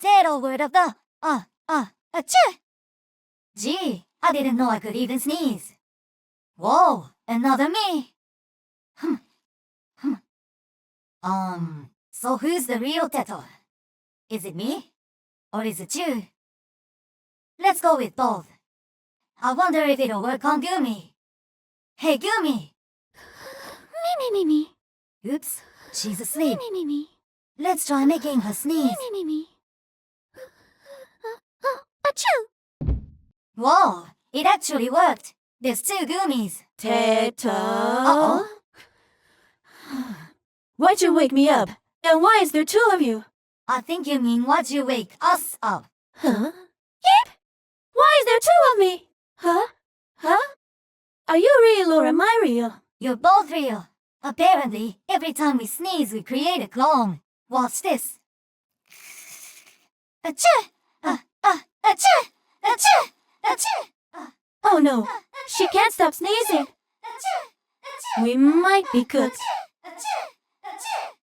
Teto word of the, achoo! Gee, I didn't know I could even sneeze. Whoa, another me. So who's the real Teto? Is it me? Or is it you? Let's go with both. I wonder if it'll work on Gumi. Hey, Gumi! Me. Oops, she's asleep. Me. Let's try making her sneeze. Me. Achoo! Whoa, it actually worked. There's 2 Gumis. Teto. Uh-oh. Why'd you wake me up? And why is there 2 of you? I think you mean why'd you wake us up? Huh? Yep. Why is there 2 of me? Huh? Are you real or am I real? You're both real. Apparently, every time we sneeze, we create a clone. Watch this. Achoo! Achoo! Achoo! Achoo! Oh no, she can't stop sneezing. Achoo! We might be cooked.